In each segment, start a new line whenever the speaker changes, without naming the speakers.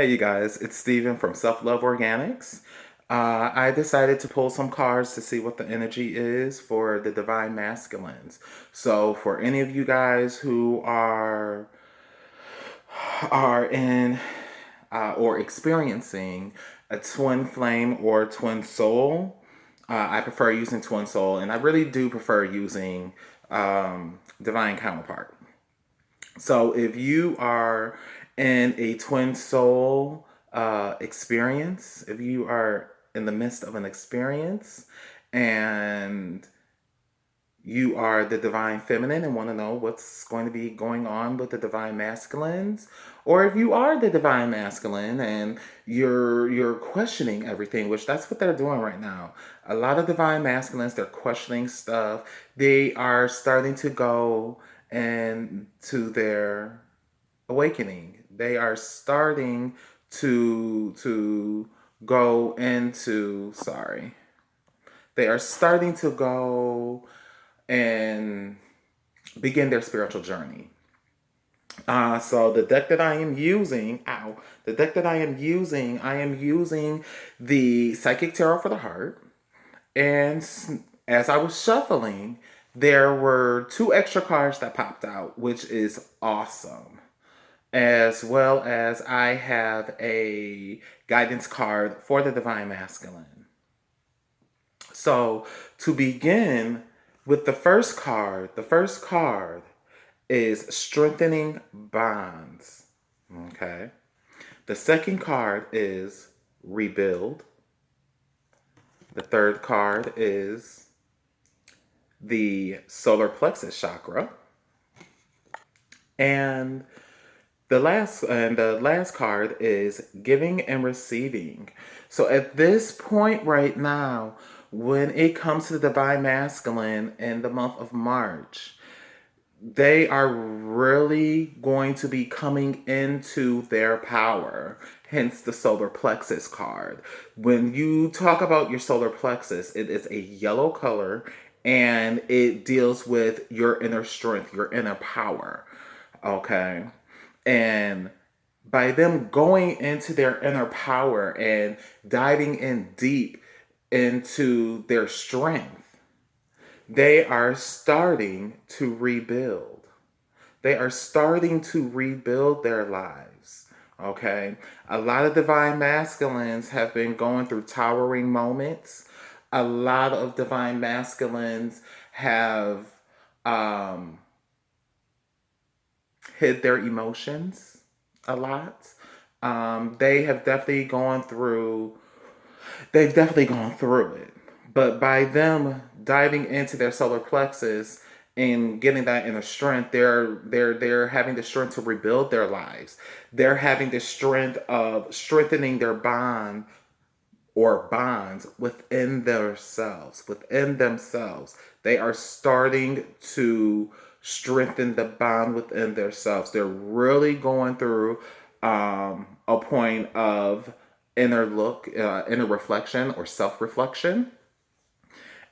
Hey, you guys, it's Steven from Self Love Organics. I decided to pull some cards to see what the energy is for the Divine Masculines. So, for any of you guys who are in or experiencing a twin flame or twin soul, I prefer using twin soul, and I really do prefer using divine counterpart. So if you are in a twin soul experience, if you are in the midst of an experience and you are the divine feminine and want to know what's going to be going on with the divine masculines, or if you are the divine masculine and you're questioning everything, which that's what they're doing right now. A lot of divine masculines, they're questioning stuff. They are starting to go into their awakening. They are starting to go into, sorry. They are starting to go and begin their spiritual journey. So the deck that I am using, the deck that I am using the Psychic Tarot for the Heart. And as I was shuffling, there were two extra cards that popped out, which is awesome. As well as I have a guidance card for the Divine Masculine. So to begin with the first card is Strengthening Bonds. Okay. The second card is Rebuild. The third card is the Solar Plexus Chakra. And the last card is Giving and Receiving. So at this point right now, when it comes to the Divine Masculine in the month of March, they are really going to be coming into their power, hence the solar plexus card. When you talk about your solar plexus, it is a yellow color and it deals with your inner strength, your inner power. Okay. And by them going into their inner power and diving in deep into their strength, they are starting to rebuild. They are starting to rebuild their lives. Okay? A lot of divine masculines have been going through towering moments. A lot of divine masculines have um, hid their emotions a lot. They have definitely gone through they've definitely gone through it. But by them diving into their solar plexus and getting that inner strength, they're having the strength to rebuild their lives. They're having the strength of strengthening their bond or bonds within themselves. They are starting to strengthen the bond within themselves. They're really going through a point of inner reflection or self reflection,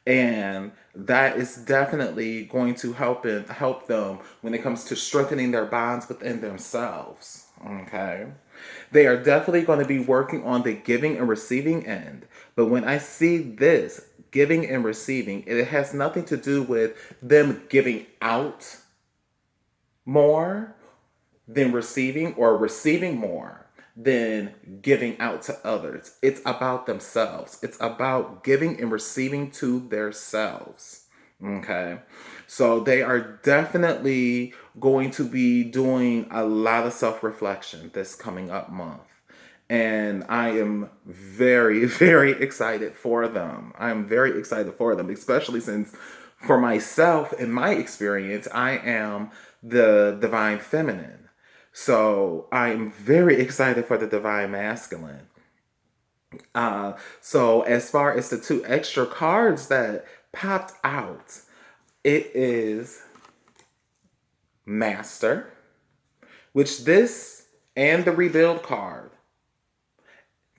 and that is definitely going to help them when it comes to strengthening their bonds within themselves. Okay, they are definitely going to be working on the giving and receiving end, but when I see this giving and receiving, it has nothing to do with them giving out more than receiving or receiving more than giving out to others. It's about themselves. It's about giving and receiving to themselves. Okay. So they are definitely going to be doing a lot of self reflection this coming up month. And I am very, very excited for them. I am very excited for them, especially since for myself, in my experience, I am the divine feminine. So I am very excited for the divine masculine. So as far as the two extra cards that popped out, it is Master, which this and the Rebuild card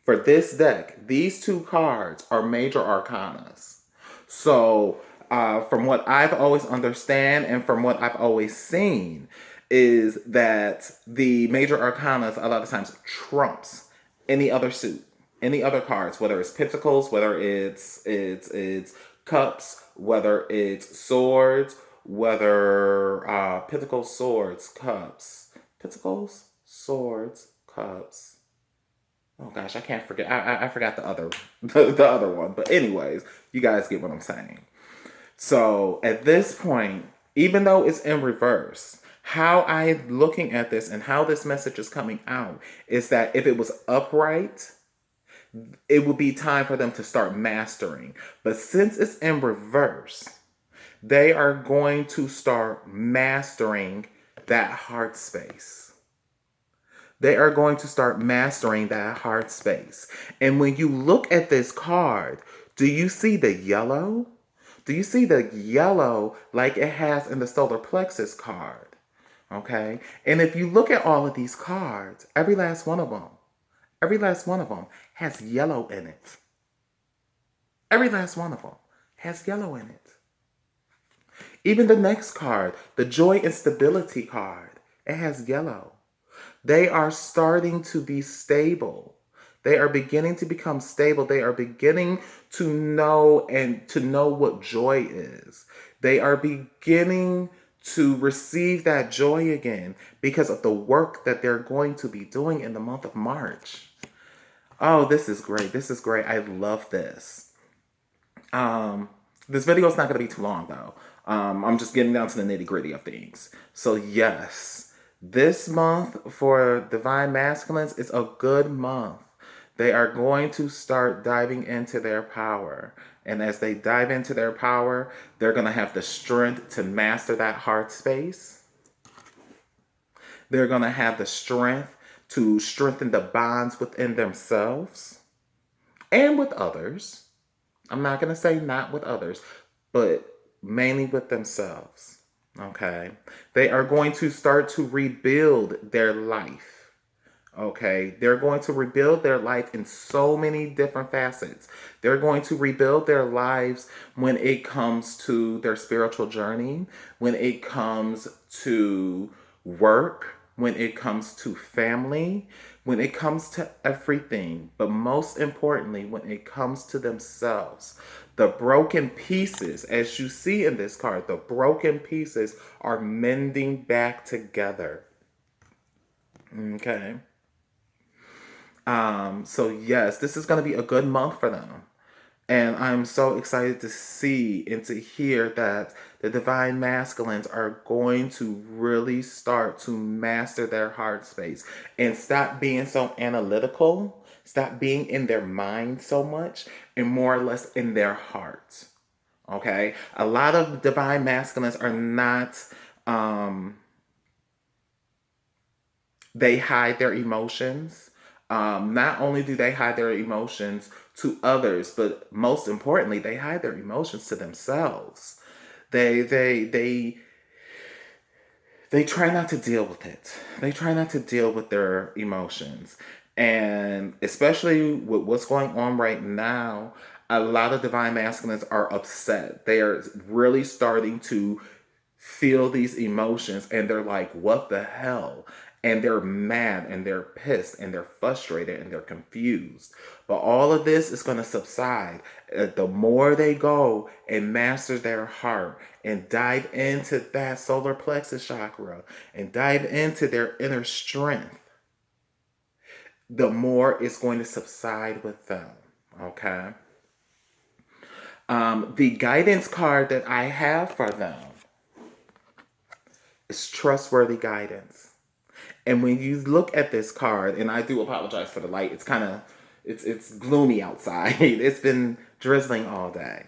for this deck, these two cards are major arcanas. So from what I've always understand and from what I've always seen, is that the major arcanas a lot of times trumps any other suit, any other cards, whether it's pentacles, whether it's cups, whether it's swords, whether pentacles, swords, cups, pentacles, swords, cups. Oh gosh, I can't forget. I forgot the other the other one. But anyways, you guys get what I'm saying. So at this point, even though it's in reverse, how I'm looking at this and how this message is coming out is that if it was upright, it would be time for them to start mastering. But since it's in reverse, they are going to start mastering that heart space. They are going to start mastering that heart space. And when you look at this card, do you see the yellow? Do you see the yellow like it has in the solar plexus card? Okay. And if you look at all of these cards, every last one of them has yellow in it. Every last one of them has yellow in it. Even the next card, the joy and stability card, it has yellow. They are starting to be stable. They are beginning to become stable. They are beginning to know what joy is. They are beginning to receive that joy again because of the work that they're going to be doing in the month of March. Oh, this is great. This is great. I love this. This video is not going to be too long though. I'm just getting down to the nitty gritty of things. So yes, this month for Divine Masculines is a good month. They are going to start diving into their power. And as they dive into their power, they're going to have the strength to master that heart space. They're going to have the strength to strengthen the bonds within themselves and with others. I'm not going to say not with others, but mainly with themselves. Okay. They are going to start to rebuild their life. Okay. They're going to rebuild their life in so many different facets. They're going to rebuild their lives when it comes to their spiritual journey, when it comes to work, when it comes to family, when it comes to everything, but most importantly, when it comes to themselves. The broken pieces, as you see in this card, the broken pieces are mending back together. Okay. So yes, this is going to be a good month for them. And I'm so excited to see and to hear that the Divine Masculines are going to really start to master their heart space and stop being so analytical, stop being in their mind so much, and more or less in their heart. Okay? A lot of Divine Masculines are not, they hide their emotions. Not only do they hide their emotions to others, but most importantly, they hide their emotions to themselves. They try not to deal with it. They try not to deal with their emotions. And especially with what's going on right now, a lot of divine masculines are upset. They are really starting to feel these emotions and they're like, what the hell? And they're mad and they're pissed and they're frustrated and they're confused. But all of this is going to subside. The more they go and master their heart and dive into that solar plexus chakra and dive into their inner strength, the more it's going to subside with them. Okay. The guidance card that I have for them is trustworthy guidance. And when you look at this card, and I do apologize for the light, it's kind of it's gloomy outside. It's been drizzling all day.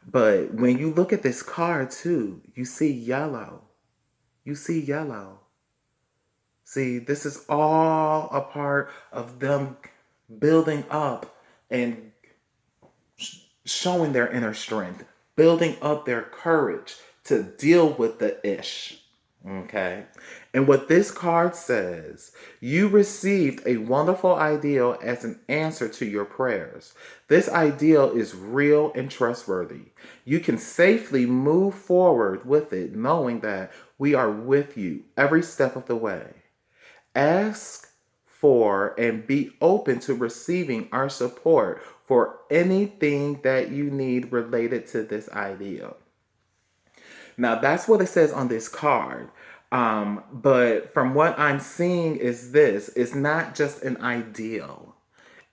But when you look at this card too, you see yellow. You see yellow. See, this is all a part of them building up and showing their inner strength, building up their courage to deal with the ish. Okay. And what this card says, you received a wonderful ideal as an answer to your prayers. This ideal is real and trustworthy. You can safely move forward with it, knowing that We are with you every step of the way. Ask for and be open to receiving our support for anything that you need related to this ideal. Now, that's what it says on this card. But from what I'm seeing is this, it's not just an ideal.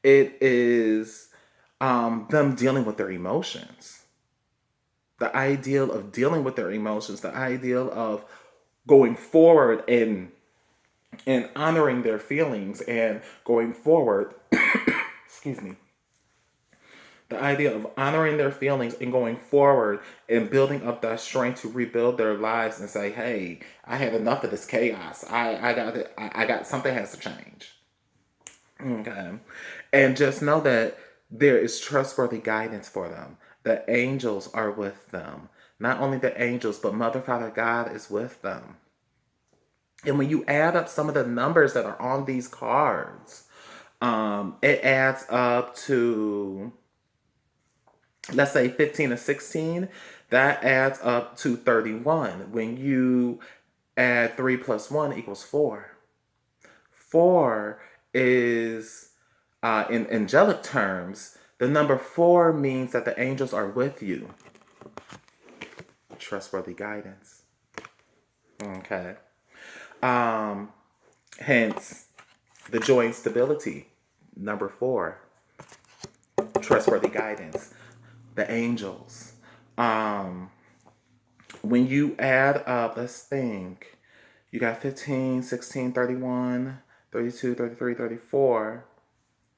It is them dealing with their emotions. The ideal of dealing with their emotions, the ideal of going forward and honoring their feelings and going forward. Excuse me. The idea of honoring their feelings and going forward and building up that strength to rebuild their lives and say, hey, I had enough of this chaos. I got it. I got something has to change. Okay. And just know that there is trustworthy guidance for them. The angels are with them. Not only the angels, but Mother, Father, God is with them. And when you add up some of the numbers that are on these cards, it adds up to, let's say 15 and 16, that adds up to 31. When you add 3 plus 1 equals 4. 4 is, in angelic terms, the number 4 means that the angels are with you. Trustworthy guidance. Okay. Hence, the joy and stability. Number 4. Trustworthy guidance. The angels. When you add up, let's think, you got 15, 16, 31, 32, 33, 34.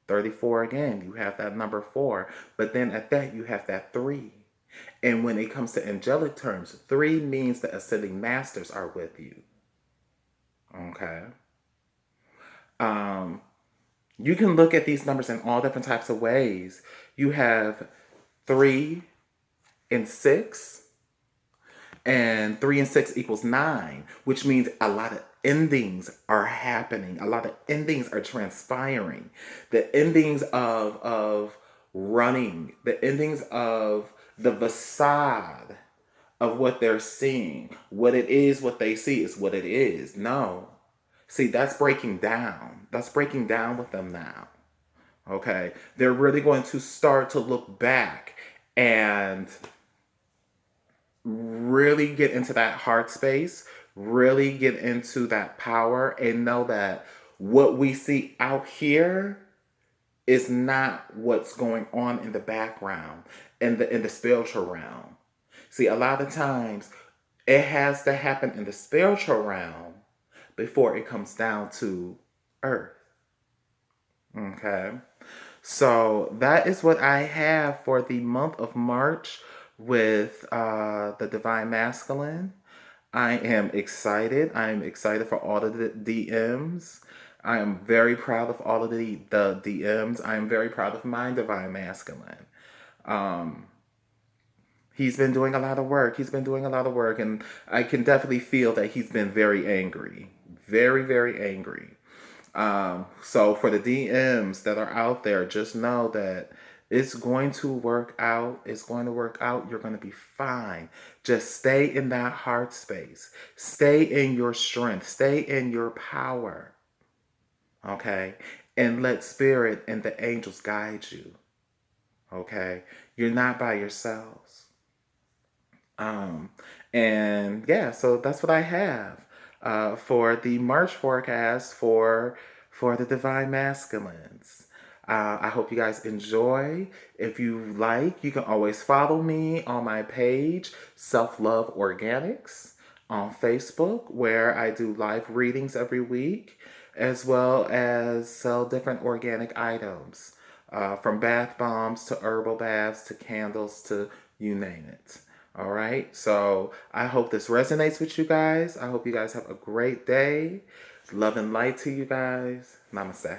34 again, you have that number 4. But then at that, you have that 3. And when it comes to angelic terms, 3 means the ascending masters are with you. Okay. You can look at these numbers in all different types of ways. You have 3 and 6, and 3 and 6 equals 9, which means a lot of endings are happening. A lot of endings are transpiring. The endings of running, the endings of the facade of what they're seeing. What it is, what they see is what it is. No. See, that's breaking down. That's breaking down with them now. Okay? They're really going to start to look back and really get into that heart space, really get into that power, and know that what we see out here is not what's going on in the background, in the spiritual realm. See, a lot of times it has to happen in the spiritual realm before it comes down to earth. Okay. So that is what I have for the month of March with the Divine Masculine. I am excited. I'm excited for all of the DMs. I am very proud of all of the DMs. I am very proud of my Divine Masculine. He's been doing a lot of work. He's been doing a lot of work, and I can definitely feel that he's been very angry. Very, very angry. So for the DMs that are out there, just know that it's going to work out. It's going to work out. You're going to be fine. Just stay in that heart space. Stay in your strength. Stay in your power. Okay? And let spirit and the angels guide you. Okay? You're not by yourselves. And yeah, so that's what I have for the March forecast for the Divine Masculines. I hope you guys enjoy. If you like, you can always follow me on my page, Self Love Organics, on Facebook, where I do live readings every week, as well as sell different organic items, from bath bombs to herbal baths to candles to you name it. All right. So I hope this resonates with you guys. I hope you guys have a great day. Love and light to you guys. Namaste.